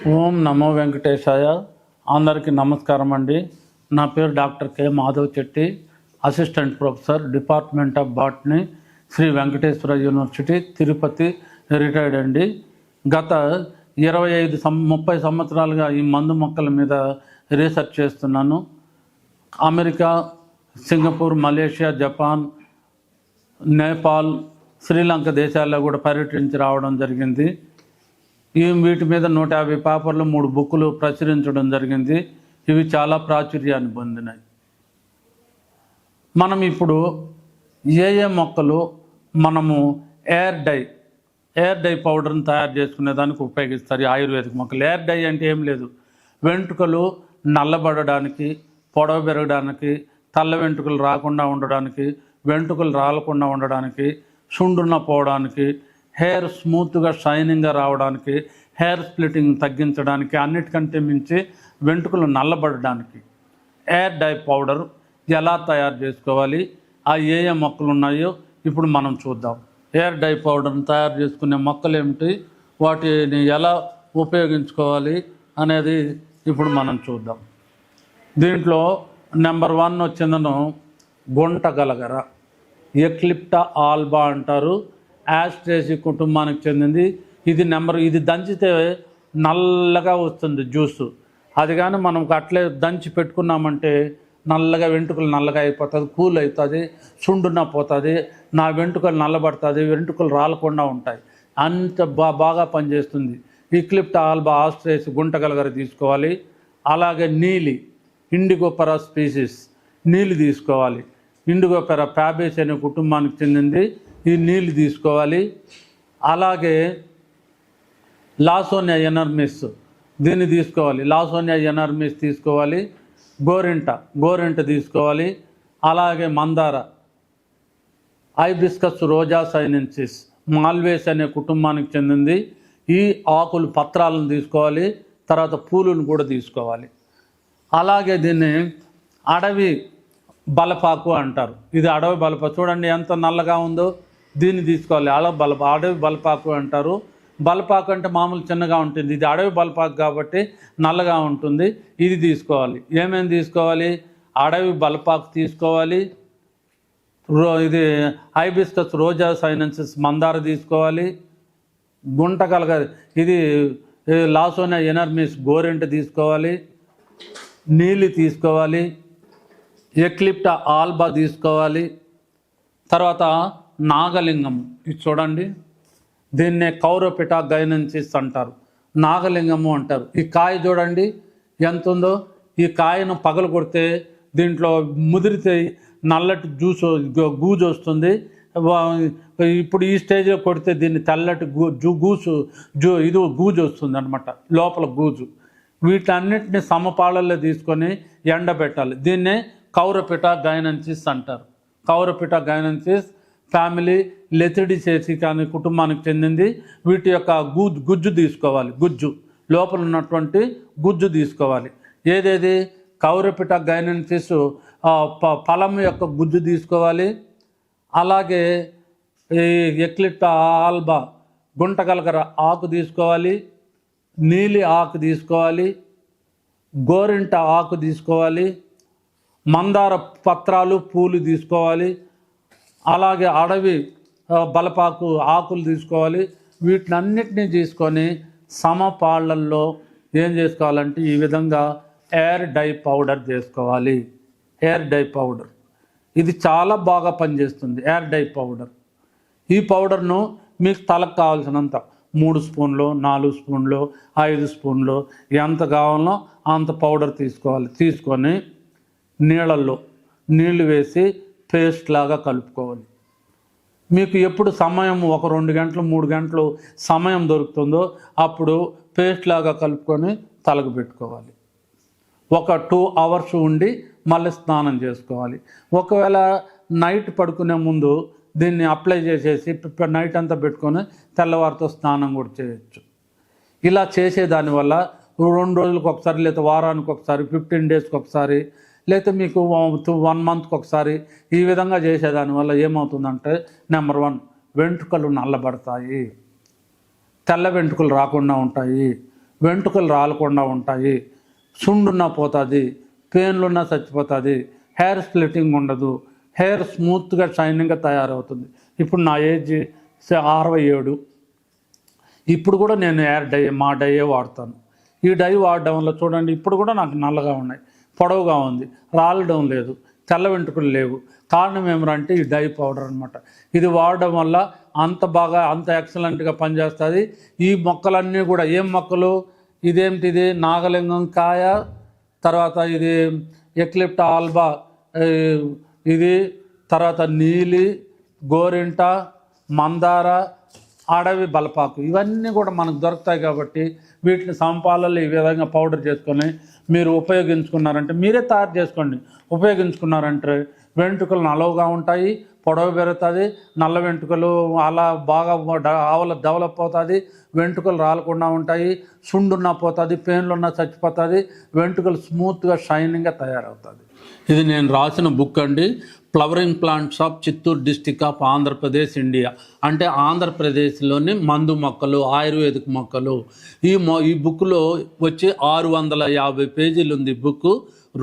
ఓం నమో వెంకటేశాయ. అందరికీ నమస్కారం అండి. నా పేరు doctor K Madhav Chetty, assistant professor, department of botany, Sri Venkateswara university, Tirupati, retired అండి. గత 30 సంవత్సరాలుగా ఈ మందు మొక్కల మీద రీసెర్చ్ చేస్తున్నాను. America, Singapore, Malaysia, Japan, Nepal, Sri Lanka దేశాల్లో కూడా పర్యటించి రావడం జరిగింది. వీటి మీద 150 పేపర్లు, 3 బుక్కులు ప్రచురించడం జరిగింది. ఇవి చాలా ప్రాచుర్యాన్ని పొందినాయి. మనం ఇప్పుడు ఏ మొక్కలు మనము ఎయిర్ డై పౌడర్ని తయారు చేసుకునే దానికి ఉపయోగిస్తారు. ఆయుర్వేదిక్ మొక్కలు. ఎయిర్ డై అంటే ఏం లేదు, వెంట్రుకలు నల్లబడడానికి, పొడవు పెరగడానికి, తెల్ల వెంట్రుకలు రాకుండా ఉండడానికి, వెంట్రుకలు రాలకుండా ఉండడానికి, సుండున్న పోవడానికి, హెయిర్ స్మూత్గా షైనింగ్గా రావడానికి, హెయిర్ స్ప్లిట్టింగ్ తగ్గించడానికి, అన్నిటికంటే మించి వెంట్రుకలు నల్లబడడానికి ఎయిర్ డై పౌడర్ ఎలా తయారు చేసుకోవాలి, ఆ ఏ మొక్కలు ఉన్నాయో ఇప్పుడు మనం చూద్దాం. ఎయిర్ డై పౌడర్ని తయారు చేసుకునే మొక్కలు ఏమిటి, వాటిని ఎలా ఉపయోగించుకోవాలి అనేది ఇప్పుడు మనం చూద్దాం. దీంట్లో నెంబర్ 1 వచ్చిందను గుంటగలగర, ఎక్లిప్టా ఆల్బా అంటారు. యాస్ట్రేసి కుటుంబానికి చెందింది. ఇది దంచితే నల్లగా వస్తుంది జ్యూసు. అది కానీ మనం అట్లే దంచి పెట్టుకున్నామంటే నల్లగా వెంట్రుకలు నల్లగా అయిపోతుంది, కూల్ అవుతుంది, సుండున పోతుంది, నా వెంట్రుకలు నల్లబడుతుంది, వెంట్రుకలు రాలకుండా ఉంటాయి. అంత బాగా పనిచేస్తుంది. ఈక్లిప్టా ఆల్బా ఆస్ట్రేసి గుంటగలగర తీసుకోవాలి. అలాగే నీలి, ఇండిగోపెరా స్పీసీస్ నీళ్ళు తీసుకోవాలి. ఇండిగోపెరా ఫ్యాబేసి అనే కుటుంబానికి చెందింది. ఈ నీళ్ళు తీసుకోవాలి. అలాగే లాసోనియా ఎనర్మిస్ దీన్ని తీసుకోవాలి. లాసోనియా ఎనర్మిస్ తీసుకోవాలి. గోరింట తీసుకోవాలి. అలాగే మందార, హైబిస్కస్ రోజా సైనెన్సిస్ మాల్వేస్ అనే కుటుంబానికి చెందింది. ఈ ఆకులు పత్రాలను తీసుకోవాలి. తర్వాత పూలను కూడా తీసుకోవాలి. అలాగే దీన్ని అడవి బలపాకు అంటారు. ఇది అడవి బలపాకు, చూడండి ఎంత నల్లగా ఉందో. దీన్ని తీసుకోవాలి. అడవి బలపాకు అంటారు. బలపాకు అంటే మామూలు చిన్నగా ఉంటుంది, ఇది అడవి బలపాకు కాబట్టి నల్లగా ఉంటుంది. ఇది తీసుకోవాలి. ఏమేమి తీసుకోవాలి? అడవి బలపాకు తీసుకోవాలి. ఇది హైబిస్కస్ రోజా సైనెన్సిస్ మందార తీసుకోవాలి. గుంటగలగ ఇది లాసోనియా ఎనర్మిస్ గోరింట తీసుకోవాలి. నీలి తీసుకోవాలి. ఎక్లిప్టా ఆల్బా తీసుకోవాలి. తర్వాత నాగలింగం, ఇది చూడండి, దీన్నే కౌరోపిటా గైనెన్సిస్ అంటారు, నాగలింగము అంటారు. ఈ కాయ చూడండి ఎంత ఉందో. ఈ కాయను పగలు కొడితే దీంట్లో ముదిరితే నల్లటి గూజు వస్తుంది. ఇప్పుడు ఈ స్టేజ్లో కొడితే దీన్ని తెల్లటి గూజు వస్తుంది అనమాట, లోపల గూజు. వీటన్నిటిని సమపాళల్లో తీసుకొని ఎండబెట్టాలి. దీన్నే కౌరోపిటా గైనెన్సిస్ అంటారు. కౌరోపిటా గైనెన్సిస్ ఫ్యామిలీ లెథిడిసేసి అనే కుటుంబానికి చెందింది. వీటి యొక్క గుజ్జు తీసుకోవాలి. లోపల ఉన్నటువంటి గుజ్జు తీసుకోవాలి. ఏదేది కౌరోపిటా గైనెన్సిస్ ఫలం యొక్క గుజ్జు తీసుకోవాలి. అలాగే ఈ ఎక్లిప్టా ఆల్బా గుంటగలగర ఆకు తీసుకోవాలి. నీలి ఆకు తీసుకోవాలి. గోరింట ఆకు తీసుకోవాలి. మందార పత్రాలు, పూలు తీసుకోవాలి. అలాగే అడవి బలపాకు ఆకులు తీసుకోవాలి. వీటినన్నిటినీ తీసుకొని సమపాళ్ళల్లో ఏం చేసుకోవాలంటే ఈ విధంగా ఎయిర్ డై పౌడర్ చేసుకోవాలి. ఎయిర్ డై పౌడర్ ఇది చాలా బాగా పనిచేస్తుంది. ఎయిర్ డై పౌడర్, ఈ పౌడర్ను మీకు తలకు కావాల్సినంత 3 స్పూన్లు, 4 స్పూన్లు, 5 స్పూన్లు ఎంత కావాలో అంత పౌడర్ తీసుకోవాలి. తీసుకొని నీళ్ళు వేసి పేస్ట్ లాగా కలుపుకోవాలి. మీకు ఎప్పుడు సమయం 1 2 గంటలు 3 గంటలు సమయం దొరుకుతుందో అప్పుడు పేస్ట్ లాగా కలుపుకొని తలకు పెట్టుకోవాలి. ఒక 2 అవర్స్ ఉండి మళ్ళీ స్నానం చేసుకోవాలి. ఒకవేళ నైట్ పడుకునే ముందు దీన్ని అప్లై చేసేసి నైట్ అంతా పెట్టుకొని తెల్లవారితో స్నానం కూడా చేయొచ్చు. ఇలా చేసేదానివల్ల 2 రోజులకు ఒకసారి, లేదా వారానికి ఒకసారి, 15 డేస్కి ఒకసారి, లేకపోతే మీకు 1 మంత్కి ఒకసారి ఈ విధంగా చేసేదానివల్ల ఏమవుతుందంటే నెంబర్ 1 వెంట్రుకలు నల్లబడతాయి, తెల్ల వెంట్రుకలు రాకుండా ఉంటాయి, వెంట్రుకలు రాలకుండా ఉంటాయి, సుండున్నా పోతుంది, పెయిన్లున్నా చచ్చిపోతుంది, హెయిర్ స్ప్లిట్టింగ్ ఉండదు, హెయిర్ స్మూత్గా షైనింగ్గా తయారవుతుంది. ఇప్పుడు నా ఏజ్ 67. ఇప్పుడు కూడా నేను మా డైయే వాడతాను. ఈ డై వాడడం వల్ల చూడండి ఇప్పుడు కూడా నాకు నల్లగా ఉన్నాయి, పొడవుగా ఉంది, రాలడం లేదు, తెల్ల వెంట్రుకలు లేవు. కారణం ఏమిటంటే ఈ డై పౌడర్ అనమాట. ఇది వాడడం వల్ల అంత ఎక్సలెంట్గా పనిచేస్తుంది. ఈ మొక్కలన్నీ కూడా ఏం మొక్కలు, ఇదేమిటిది నాగలింగం కాయ, తర్వాత ఇది ఎక్లిప్టా ఆల్బా, ఇది తర్వాత నీలి, గోరింట, మందార, అడవి బలపాకు, ఇవన్నీ కూడా మనకు దొరుకుతాయి. కాబట్టి వీటిని సమపాలలో ఈ విధంగా పౌడర్ చేసుకొని మీరు ఉపయోగించుకున్నారంటే, మీరే తయారు చేసుకోండి, ఉపయోగించుకున్నారంటే వెంట్రుకలు నల్లగా ఉంటాయి, పొడవు పెరుగుతుంది, నల్ల వెంట్రుకలు అలా బాగా డెవలప్ అవుతుంది, వెంట్రుకలు రాలకుండా ఉంటాయి, సుండున్నా పోతుంది, పెయిన్లున్నా చచ్చిపోతుంది, వెంట్రుకలు స్మూత్గా షైనింగ్గా తయారవుతుంది. ఇది నేను రాసిన బుక్ అండి, flowering plants of Chittoor district of Andhra Pradesh, India. అంటే ఆంధ్రప్రదేశ్లోని మందు మొక్కలు, ఆయుర్వేదిక్ మొక్కలు. ఈ బుక్లో వచ్చి 650 పేజీలు ఉంది బుక్.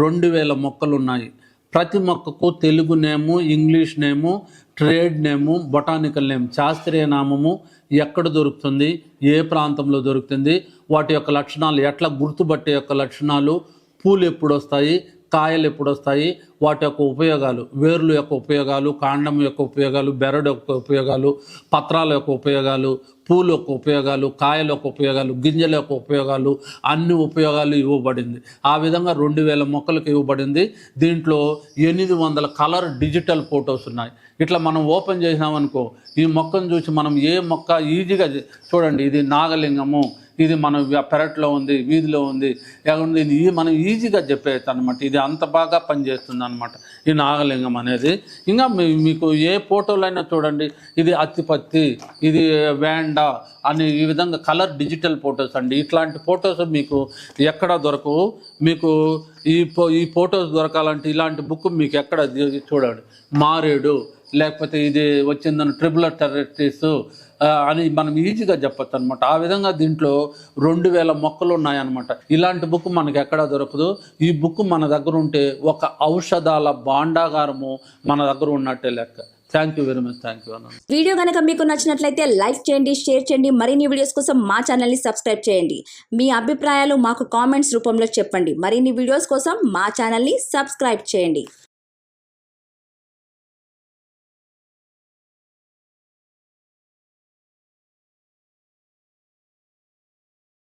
2000 మొక్కలు ఉన్నాయి. ప్రతి మొక్కకు తెలుగు నేము, ఇంగ్లీష్ నేము, ట్రేడ్ నేము, బొటానికల్ నేమ్, శాస్త్రీయ నామము, ఎక్కడ దొరుకుతుంది, ఏ ప్రాంతంలో దొరుకుతుంది, వాటి యొక్క లక్షణాలు, ఎట్లా గుర్తుపట్టే యొక్క లక్షణాలు, పూలు ఎప్పుడు వస్తాయి, కాయలు ఎప్పుడు వస్తాయి, వాటి యొక్క ఉపయోగాలు, వేర్లు యొక్క ఉపయోగాలు, కాండం యొక్క ఉపయోగాలు, బెరడు యొక్క ఉపయోగాలు, పత్రాల యొక్క ఉపయోగాలు, పూలు యొక్క ఉపయోగాలు, కాయల యొక్క ఉపయోగాలు, గింజల యొక్క ఉపయోగాలు, అన్ని ఉపయోగాలు ఇవ్వబడింది. ఆ విధంగా 2000 మొక్కలకు ఇవ్వబడింది. దీంట్లో 800 కలర్ డిజిటల్ ఫొటోస్ ఉన్నాయి. ఇట్లా మనం ఓపెన్ చేసినామనుకో, ఈ మొక్కను చూసి మనం ఏ మొక్క ఈజీగా చూడండి, ఇది నాగలింగము, ఇది మన పెరట్లో ఉంది, వీధిలో ఉంది, ఇది మనం ఈజీగా చెప్పేయచ్చు అనమాట. ఇది అంత బాగా పనిచేస్తుంది అనమాట ఈ నాగలింగం అనేది. ఇంకా మీకు ఏ ఫోటోలైనా చూడండి, ఇది అత్తిపత్తి, ఇది వేండా అని ఈ విధంగా కలర్ డిజిటల్ ఫొటోస్ అండి. ఇట్లాంటి ఫొటోస్ మీకు ఎక్కడ దొరకవు. మీకు ఈ ఫొటోస్ దొరకాలంటే ఇలాంటి బుక్ మీకు ఎక్కడ చూడండి, మారేడు, లేకపోతే ఇది వచ్చిందని ట్రిబులర్ టెర్రటిస్ అని మనం ఈజీగా చెప్పచ్చు అనమాట. ఆ విధంగా దీంట్లో 2000 మొక్కలు ఉన్నాయన్నమాట. ఇలాంటి బుక్ మనకి ఎక్కడా దొరకదు. ఈ బుక్ మన దగ్గర ఉంటే ఒక ఔషధాల భాండాగారము మన దగ్గర ఉన్నట్టే లెక్క. Thank you very much. Thank you అన్న. వీడియో కనుక మీకు నచ్చినట్లయితే లైక్ చేయండి, షేర్ చేయండి. మరిన్ని వీడియోస్ కోసం మా ఛానల్ని సబ్స్క్రైబ్ చేయండి. మీ అభిప్రాయాలు మాకు కామెంట్స్ రూపంలో చెప్పండి. మరిన్ని వీడియోస్ కోసం మా ఛానల్ని సబ్స్క్రైబ్ చేయండి.